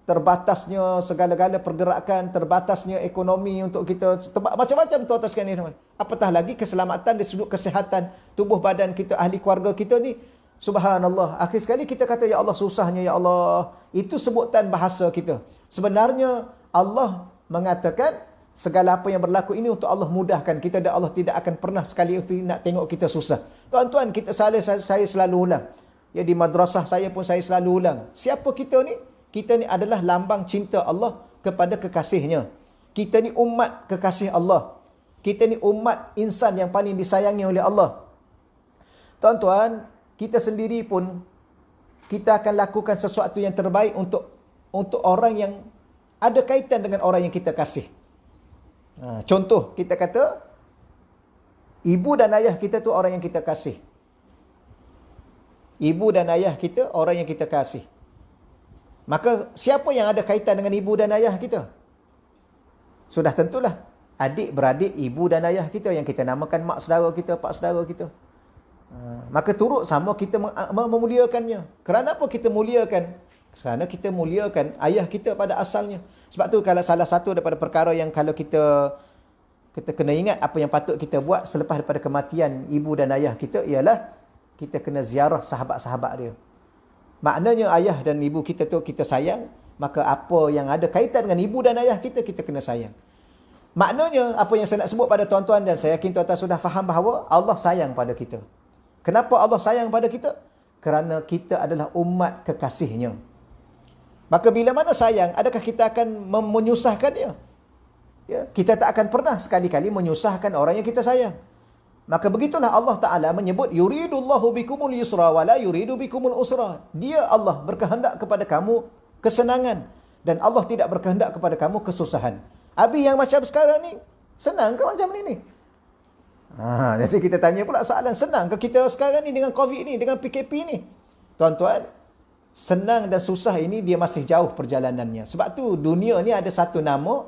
Terbatasnya segala-gala pergerakan, terbatasnya ekonomi untuk kita, macam-macam tuan-tuan sekalian. Apatah lagi keselamatan dari sudut kesihatan tubuh badan kita, ahli keluarga kita ni. Subhanallah. Akhir sekali kita kata, ya Allah, susahnya ya Allah. Itu sebutan bahasa kita. Sebenarnya Allah mengatakan segala apa yang berlaku ini untuk Allah mudahkan kita, dan Allah tidak akan pernah sekali itu nak tengok kita susah. Tuan-tuan, saya selalu ulang. Ya, di madrasah saya pun saya selalu ulang. Siapa kita ni? Kita ni adalah lambang cinta Allah kepada kekasihnya. Kita ni umat kekasih Allah. Kita ni umat insan yang paling disayangi oleh Allah. Tuan-tuan, kita sendiri pun, kita akan lakukan sesuatu yang terbaik untuk orang yang ada kaitan dengan orang yang kita kasih. Contoh, kita kata, ibu dan ayah kita tu orang yang kita kasih. Ibu dan ayah kita orang yang kita kasih. Maka siapa yang ada kaitan dengan ibu dan ayah kita? Sudah tentulah adik-beradik ibu dan ayah kita yang kita namakan mak saudara kita, pak saudara kita. Maka turut sama kita memuliakannya. Kerana apa kita muliakan? Kerana kita muliakan ayah kita pada asalnya. Sebab tu kalau salah satu daripada perkara yang kalau kita kena ingat apa yang patut kita buat selepas daripada kematian ibu dan ayah kita ialah kita kena ziarah sahabat-sahabat dia. Maknanya ayah dan ibu kita tu kita sayang, maka apa yang ada kaitan dengan ibu dan ayah kita, kita kena sayang. Maknanya apa yang saya nak sebut pada tuan-tuan, dan saya yakin tuan-tuan sudah faham bahawa Allah sayang pada kita. Kenapa Allah sayang pada kita? Kerana kita adalah umat kekasihnya. Maka bila mana sayang, adakah kita akan menyusahkan dia? Ya, kita tak akan pernah sekali-kali menyusahkan orang yang kita sayang. Maka begitulah Allah Ta'ala menyebut, yuridullahu bikumul yusra wa la yuridu bikumul usra. Dia Allah berkehendak kepada kamu kesenangan. Dan Allah tidak berkehendak kepada kamu kesusahan. Habis yang macam sekarang ni, senang ke macam ni? Nanti kita tanya pula soalan, senang ke kita sekarang ni dengan COVID ni, dengan PKP ni? Tuan-tuan, senang dan susah ini dia masih jauh perjalanannya. Sebab tu dunia ni ada satu nama,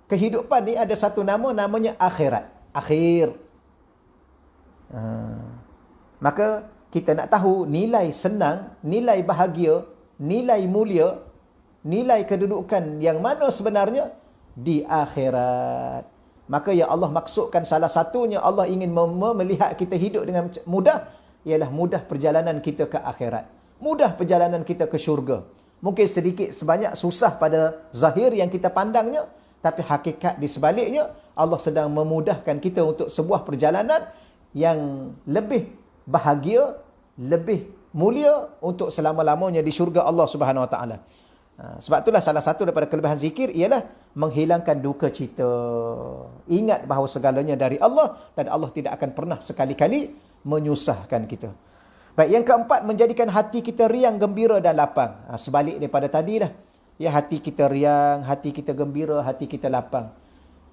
kehidupan ni ada satu nama, namanya akhirat. Akhir. Maka kita nak tahu nilai senang, nilai bahagia, nilai mulia, nilai kedudukan yang mana sebenarnya di akhirat. Maka yang Allah maksudkan salah satunya Allah ingin melihat kita hidup dengan mudah, ialah mudah perjalanan kita ke akhirat. Mudah perjalanan kita ke syurga. Mungkin sedikit sebanyak susah pada zahir yang kita pandangnya, tapi hakikat di sebaliknya Allah sedang memudahkan kita untuk sebuah perjalanan yang lebih bahagia, lebih mulia untuk selama-lamanya di syurga Allah Subhanahu Wa Taala. Sebab itulah salah satu daripada kelebihan zikir ialah menghilangkan duka cita. Ingat bahawa segalanya dari Allah dan Allah tidak akan pernah sekali-kali menyusahkan kita. Baik, yang keempat, menjadikan hati kita riang, gembira dan lapang. Sebalik daripada tadi dah. Ya, hati kita riang, hati kita gembira, hati kita lapang.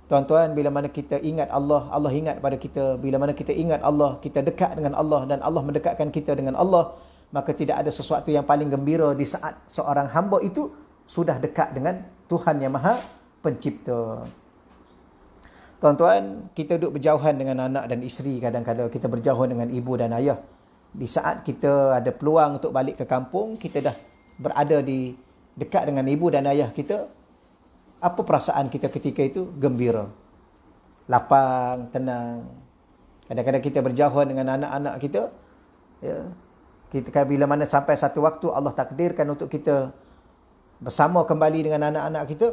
Tuan-tuan, bila mana kita ingat Allah, Allah ingat pada kita. Bila mana kita ingat Allah, kita dekat dengan Allah dan Allah mendekatkan kita dengan Allah. Maka tidak ada sesuatu yang paling gembira di saat seorang hamba itu sudah dekat dengan Tuhan Yang Maha Pencipta. Tuan-tuan, kita duduk berjauhan dengan anak dan isteri, kadang-kadang kita berjauhan dengan ibu dan ayah. Di saat kita ada peluang untuk balik ke kampung, kita dah berada di dekat dengan ibu dan ayah kita. Apa perasaan kita ketika itu? Gembira, lapang, tenang. Kadang-kadang kita berjauhan dengan anak-anak kita, ya. Kita bila mana sampai satu waktu Allah takdirkan untuk kita bersama kembali dengan anak-anak kita,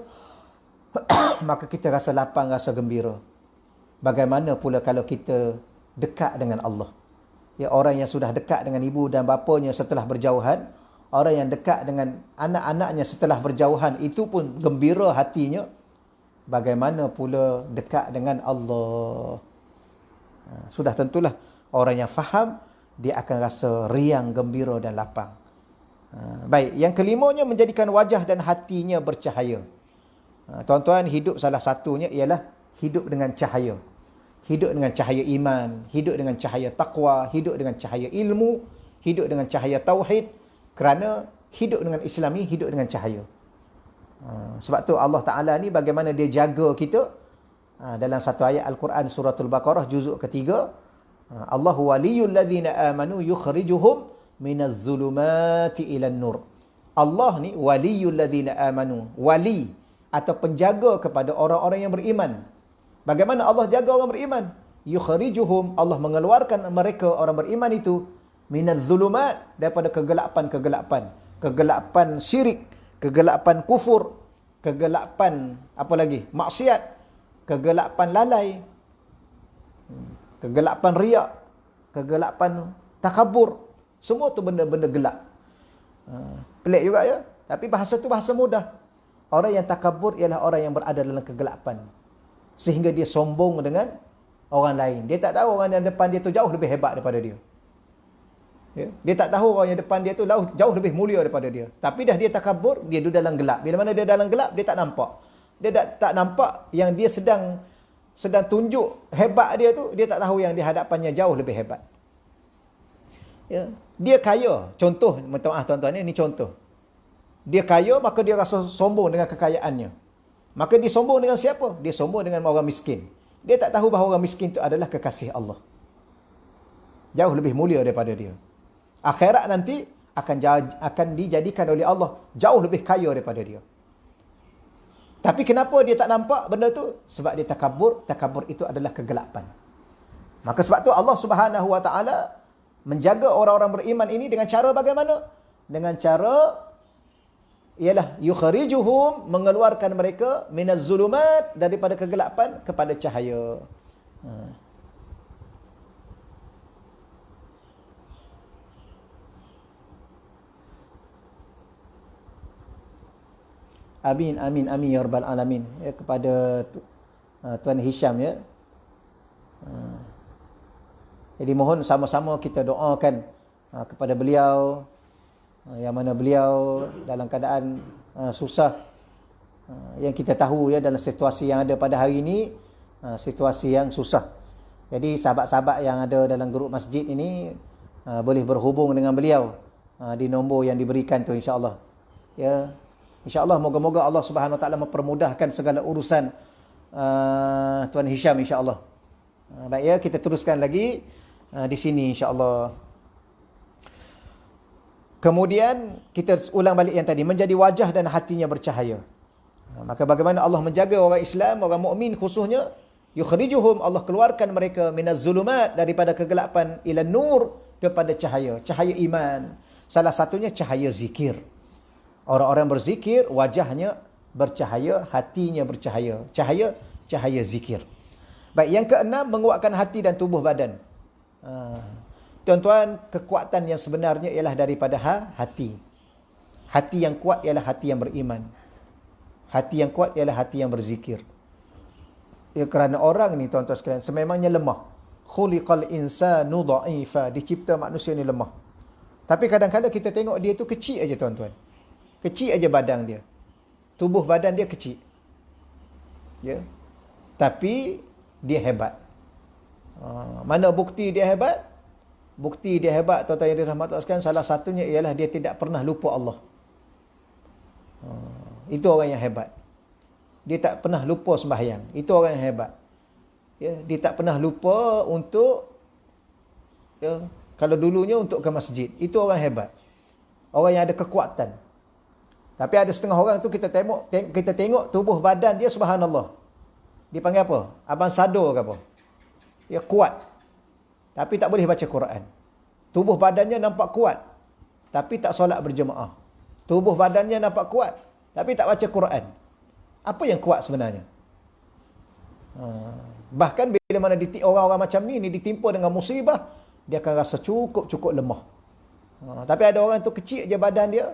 maka kita rasa lapang, rasa gembira. Bagaimana pula kalau kita dekat dengan Allah? Ya, orang yang sudah dekat dengan ibu dan bapanya setelah berjauhan, orang yang dekat dengan anak-anaknya setelah berjauhan, itu pun gembira hatinya. Bagaimana pula dekat dengan Allah? Sudah tentulah orang yang faham, dia akan rasa riang, gembira dan lapang. Baik, yang kelimanya, menjadikan wajah dan hatinya bercahaya. Tuan-tuan, hidup salah satunya ialah hidup dengan cahaya. Hidup dengan cahaya iman, hidup dengan cahaya taqwa, hidup dengan cahaya ilmu, hidup dengan cahaya tauhid. Kerana hidup dengan Islam ni hidup dengan cahaya. Sebab tu Allah Ta'ala ni bagaimana dia jaga kita. Dalam satu ayat Al-Quran suratul Baqarah juzuk ketiga, Allahu waliyul ladzina amanu yukhrijuhum minaz zulumati ilan nur. Allah ni waliyul ladzina amanu, wali atau penjaga kepada orang-orang yang beriman. Bagaimana Allah jaga orang beriman? Yukhrijuhum, Allah mengeluarkan mereka orang beriman itu minaz zulumat, daripada kegelapan-kegelapan. Kegelapan syirik, kegelapan kufur, kegelapan apa lagi? Maksiat, kegelapan lalai, kegelapan riak, kegelapan takabur. Semua tu benda-benda gelap. Pelik juga ya. Tapi bahasa tu bahasa mudah. Orang yang takabur ialah orang yang berada dalam kegelapan. Sehingga dia sombong dengan orang lain. Dia tak tahu orang yang depan dia tu jauh lebih hebat daripada dia. Ya? Dia tak tahu orang yang depan dia tu jauh lebih mulia daripada dia. Tapi dah dia takabur, dia duduk dalam gelap. Bila mana dia dalam gelap, dia tak nampak. Dia tak nampak yang dia sedang tunjuk hebat dia tu, dia tak tahu yang di hadapannya jauh lebih hebat. Ya. Dia kaya, contoh, maaf tuan-tuan, ini contoh. Dia kaya, maka dia rasa sombong dengan kekayaannya. Maka dia sombong dengan siapa? Dia sombong dengan orang miskin. Dia tak tahu bahawa orang miskin itu adalah kekasih Allah. Jauh lebih mulia daripada dia. Akhirat nanti akan dijadikan oleh Allah jauh lebih kaya daripada dia. Tapi kenapa dia tak nampak benda tu? Sebab dia takabur. Takabur itu adalah kegelapan. Maka sebab tu Allah Subhanahu Wa Taala menjaga orang-orang beriman ini dengan cara bagaimana? Dengan cara ialah yukhrijuhum, mengeluarkan mereka minaz zulumat, daripada kegelapan kepada cahaya. Amin, amin, amin ya rabbal alamin. Ya, kepada Tuan Hisham ya. Jadi mohon sama-sama kita doakan kepada beliau, yang mana beliau dalam keadaan susah, yang kita tahu ya, dalam situasi yang ada pada hari ini, situasi yang susah. Jadi sahabat-sahabat yang ada dalam grup masjid ini boleh berhubung dengan beliau di nombor yang diberikan tu, insya-Allah. Ya, insya-Allah moga-moga Allah Subhanahu Wa Taala mempermudahkan segala urusan Tuan Hisham, insya-Allah. Baik ya, kita teruskan lagi di sini, insya-Allah. Kemudian kita ulang balik yang tadi, menjadi wajah dan hatinya bercahaya. Maka bagaimana Allah menjaga orang Islam, orang mukmin khususnya, yukhrijuhum, Allah keluarkan mereka minaz zulumat, daripada kegelapan, ila nur, kepada cahaya, cahaya iman. Salah satunya cahaya zikir. Orang-orang berzikir, wajahnya bercahaya, hatinya bercahaya. Cahaya zikir. Baik, yang keenam, menguatkan hati dan tubuh badan. Tuan-tuan, kekuatan yang sebenarnya ialah daripada hati. Hati yang kuat ialah hati yang beriman. Hati yang kuat ialah hati yang berzikir. Ya, kerana orang ni tuan-tuan sekalian sememangnya lemah. Khuliqal insanu dha'ifa, dicipta manusia ni lemah. Tapi kadang-kadang kita tengok dia tu kecil aja tuan-tuan. Kecil aja badan dia. Tubuh badan dia kecil. Ya. Tapi dia hebat. Mana bukti dia hebat? Bukti dia hebat, tuan-tuan yang dirahmati Allah sekalian, salah satunya ialah dia tidak pernah lupa Allah. Itu orang yang hebat. Dia tak pernah lupa sembahyang. Itu orang yang hebat. Ya, dia tak pernah lupa untuk, ya, kalau dulunya untuk ke masjid. Itu orang hebat. Orang yang ada kekuatan. Tapi ada setengah orang tu kita tengok tubuh badan dia, subhanallah. Dia panggil apa? Abang Sado ke apa? Dia kuat. Tapi tak boleh baca Quran. Tubuh badannya nampak kuat, tapi tak solat berjemaah. Tubuh badannya nampak kuat, tapi tak baca Quran. Apa yang kuat sebenarnya? Bahkan bila mana orang-orang macam ni ditimpa dengan musibah, dia akan rasa cukup lemah. Tapi ada orang tu kecil je badan dia,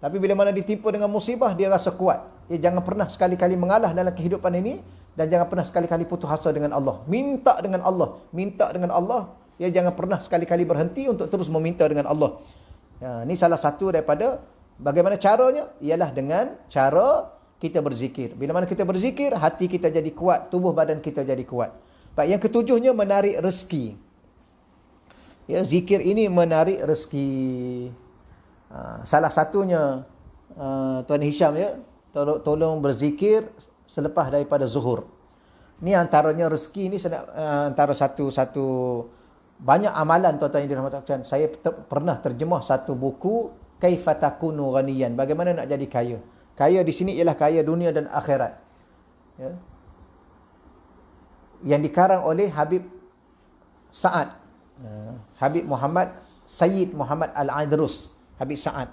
tapi bila mana ditimpa dengan musibah, dia rasa kuat. Jangan pernah sekali-kali mengalah dalam kehidupan ini, dan jangan pernah sekali-kali putus asa dengan Allah. Minta dengan Allah. Ya, jangan pernah sekali-kali berhenti untuk terus meminta dengan Allah. Ya, ini salah satu daripada bagaimana caranya, ialah dengan cara kita berzikir. Bila mana kita berzikir, hati kita jadi kuat, tubuh badan kita jadi kuat. Baik, yang ketujuhnya, menarik rezeki. Ya, zikir ini menarik rezeki. Salah satunya Tuan Hisham, ya, tolong berzikir selepas daripada zuhur. Ni antaranya rezeki ni antara satu banyak amalan tuan-tuan yang dirahmati. Saya pernah terjemah satu buku, Kaifa takunu ghaniyan, bagaimana nak jadi kaya. Kaya di sini ialah kaya dunia dan akhirat. Ya. Yang dikarang oleh Habib Sa'ad. Habib Muhammad Sayyid Muhammad Al-Aidrus, Habib Sa'ad.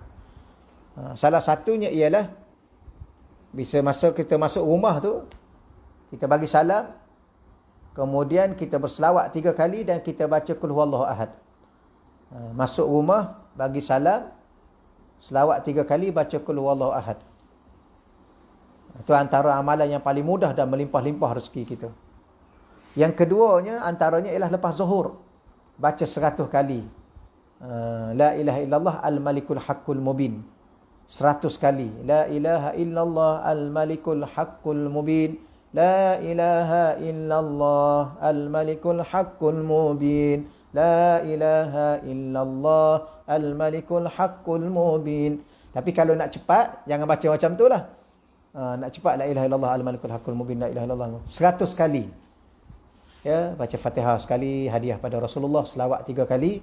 Salah satunya ialah masa kita masuk rumah tu, kita bagi salam, kemudian kita berselawat 3 kali dan kita baca Qul Huwallahu Ahad. Masuk rumah, bagi salam, selawat 3 kali, baca Qul Huwallahu Ahad. Itu antara amalan yang paling mudah dan melimpah-limpah rezeki kita. Yang keduanya, antaranya ialah lepas zuhur, baca 100 kali La ilaha illallah al-malikul haqqul mubin. 100 kali. La ilaha illallah al-malikul haqqul mubin. La ilaha illallah al-malikul haqqul mubin. La ilaha illallah al-malikul haqqul mubin. Tapi kalau nak cepat, jangan baca macam tu lah. Nak cepat, la ilaha illallah al-malikul haqqul mubin. La ilaha illallah 100 kali. Ya, baca Fatihah sekali, hadiah pada Rasulullah, selawat 3 kali.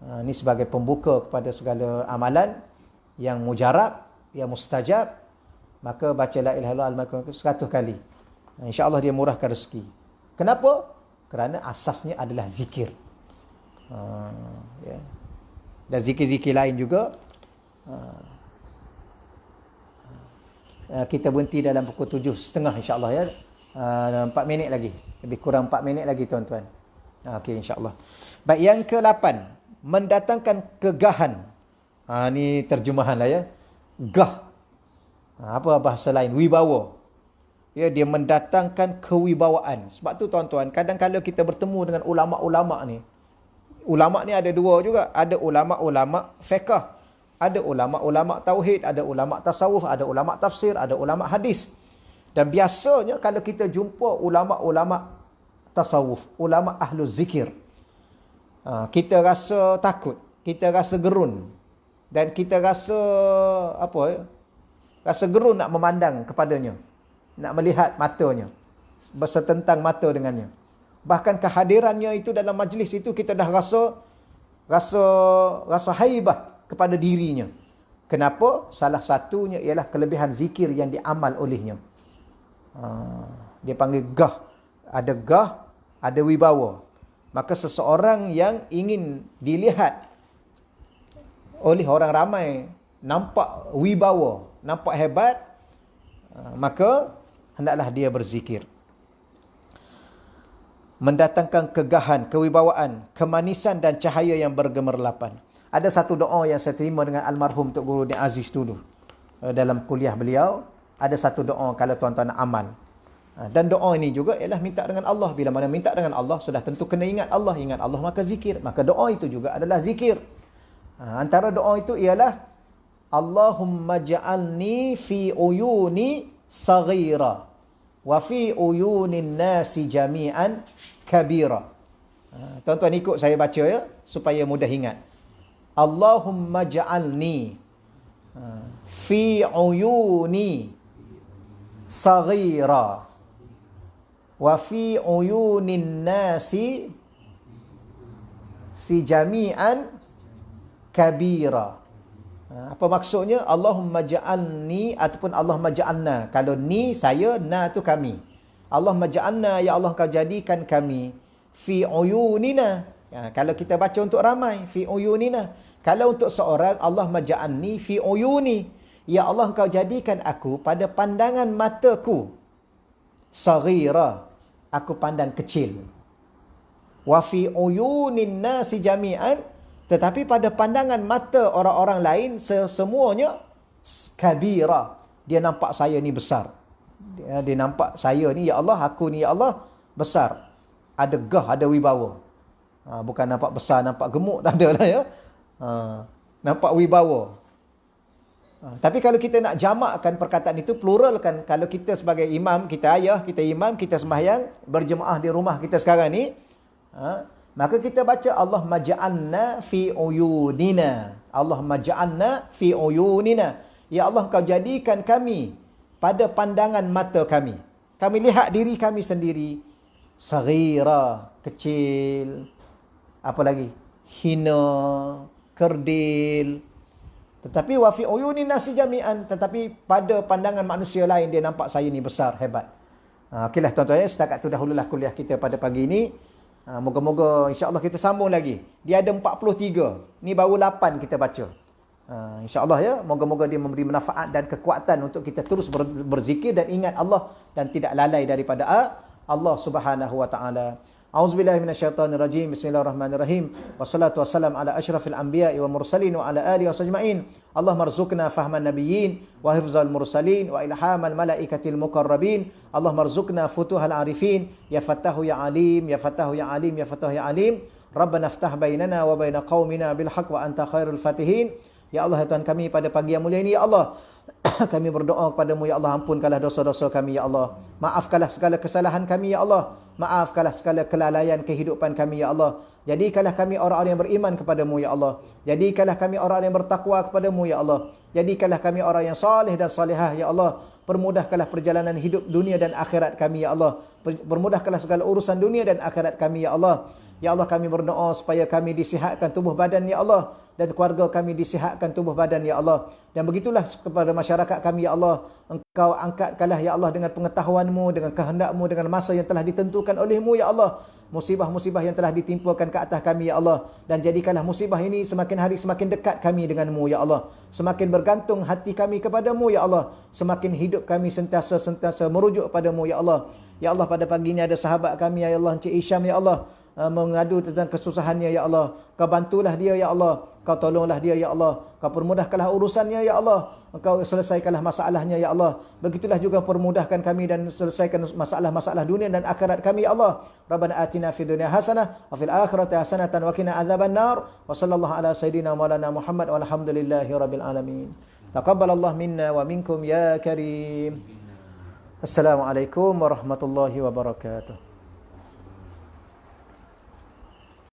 Ini sebagai pembuka kepada segala amalan yang mujarab, yang mustajab. Maka baca la ilaha illallah al-malikul 100 kali. InsyaAllah dia murahkan rezeki. Kenapa? Kerana asasnya adalah zikir. Ya. Dan zikir-zikir lain juga. Kita berhenti dalam pukul 7.30 insyaAllah ya. 4 minit lagi. Lebih kurang 4 minit lagi tuan-tuan. Okey, insyaAllah. Baik, yang ke-8. Mendatangkan kegahan. Ni terjemahan lah ya. Gah. Apa bahasa lain? Wibawa. Ya, dia mendatangkan kewibawaan. Sebab tu tuan-tuan, kadang-kadang kita bertemu dengan ulama-ulama ni. Ulama ni ada dua juga. Ada ulama-ulama fiqh. Ada ulama-ulama tauhid, ada ulama tasawuf, ada ulama tafsir, ada ulama hadis. Dan biasanya kalau kita jumpa ulama-ulama tasawuf, ulama ahlu zikir, kita rasa takut, kita rasa gerun, dan kita rasa rasa gerun nak memandang kepadanya, nak melihat matanya, bersetentang mata dengannya. Bahkan kehadirannya itu dalam majlis itu kita dah rasa haibah kepada dirinya. Kenapa? Salah satunya ialah kelebihan zikir yang diamal olehnya. Dia panggil gah. Ada wibawa. Maka seseorang yang ingin dilihat oleh orang ramai, nampak wibawa, nampak hebat, maka hendaklah dia berzikir. Mendatangkan kegahan, kewibawaan, kemanisan dan cahaya yang bergemerlapan. Ada satu doa yang saya terima dengan almarhum Tok Guru Din Aziz dulu. Dalam kuliah beliau, ada satu doa kalau tuan-tuan nak amal. Dan doa ini juga ialah minta dengan Allah. Bila mana minta dengan Allah, sudah tentu kena ingat Allah. Ingat Allah maka zikir. Maka doa itu juga adalah zikir. Antara doa itu ialah Allahumma ja'alni fi uyuni saghira wa fi uyunin nasi jami'an kabira. Tuan-tuan ikut saya baca ya, supaya mudah ingat. Allahumma ja'alni fi uyuni saghira wa fi uyunin nasi jami'an kabira. Apa maksudnya? Allahumma ja'alni ataupun Allahumma ja'alna. Kalau ni saya, na tu kami. Allahumma ja'alna, ya Allah kau jadikan kami fi uyunina. Kalau kita baca untuk ramai, fi uyunina. Kalau untuk seorang, Allahumma ja'alni fi uyuni. Ya Allah kau jadikan aku pada pandangan mataku. Saghira, aku pandang kecil. Wa fi uyunin nasi jami'an, tetapi pada pandangan mata orang-orang lain, semuanya kabira. Dia nampak saya ni besar. Dia nampak saya ni, ya Allah, aku ni, ya Allah, besar. Ada gah, ada wibawa. Bukan nampak besar, nampak gemuk, tak ada lah ya. Nampak wibawa. Tapi kalau kita nak jamakkan perkataan itu, pluralkan. Kalau kita sebagai imam, kita ayah, kita imam, kita sembahyang, berjemaah di rumah kita sekarang ni, maka kita baca Allahumma ja'alna fi uyunina. Allahumma ja'alna fi uyunina. Ya Allah kau jadikan kami pada pandangan mata kami. Kami lihat diri kami sendiri saghira, kecil. Apa lagi? Hina, kerdil. Tetapi wa fi uyunina nasi jami'an, tetapi pada pandangan manusia lain dia nampak saya ni besar, hebat. Okeylah tuan-tuan, setakat tu dahululah kuliah kita pada pagi ini. Moga-moga insya-Allah kita sambung lagi. Dia ada 43. Ni baru 8 kita baca. Insya-Allah ya, moga-moga dia memberi manfaat dan kekuatan untuk kita terus berzikir dan ingat Allah dan tidak lalai daripada Allah Subhanahu wa taala. A'udzubillahi minasyaitonirrajim. Bismillahirrahmanirrahim. Wassalatu wassalamu ala asyrafil anbiya'i wa mursalin wa ala alihi wasajma'in. Allahumma rzuqna fahman nabiyyin wa hifzal mursalin wa ilhamal malaikatil muqarrabin. Allahumma rzuqna futuhal arifin. Ya Fattahu ya Alim, ya Fattahu ya Alim, ya Fattahu ya Alim. Rabbana iftah bainana wa baina qaumina bil haqq wa anta khairul fatihin. Ya Allah, ya Tuhan kami, pada pagi yang mulia ini, ya Allah, kami berdoa kepadamu, ya Allah, ampunkanlah dosa-dosa kami, ya Allah. Maafkanlah segala kesalahan kami, ya Allah. Maafkanlah segala kelalaian kehidupan kami, ya Allah. Jadikanlah kami orang-orang yang beriman kepadamu, ya Allah. Jadikanlah kami orang yang bertakwa kepadamu, ya Allah. Jadikanlah kami orang yang saleh dan salihah, ya Allah. Permudahkanlah perjalanan hidup dunia dan akhirat kami, ya Allah. Permudahkanlah segala urusan dunia dan akhirat kami, ya Allah. Ya Allah, kami berdoa supaya kami disihatkan tubuh badan, ya Allah. Dan keluarga kami disihatkan tubuh badan, ya Allah. Dan begitulah kepada masyarakat kami, ya Allah. Engkau angkatkanlah, ya Allah, dengan pengetahuanmu, dengan kehendakmu, dengan masa yang telah ditentukan olehmu, ya Allah. Musibah-musibah yang telah ditimpakan ke atas kami, ya Allah. Dan jadikanlah musibah ini semakin hari semakin dekat kami denganmu, ya Allah. Semakin bergantung hati kami kepadamu, ya Allah. Semakin hidup kami sentiasa merujuk padamu, ya Allah. Ya Allah, pada pagi ini ada sahabat kami, ya Allah, Encik Isham, ya Allah. mengadu tentang kesusahannya ya Allah. Kau bantulah dia ya Allah. Kau tolonglah dia ya Allah. Kau permudahkanlah urusannya ya Allah. Kau selesaikanlah masalahnya ya Allah. Begitulah juga permudahkan kami dan selesaikan masalah-masalah dunia dan akhirat kami ya Allah. Rabbana atina fid dunya hasanah wa fil akhirati hasanatan wa qina adzabannar. Wa sallallahu ala sayidina maulana Muhammad walhamdulillahi rabbil alamin. Taqabbalallahu minna wa minkum ya karim. Assalamualaikum warahmatullahi wabarakatuh.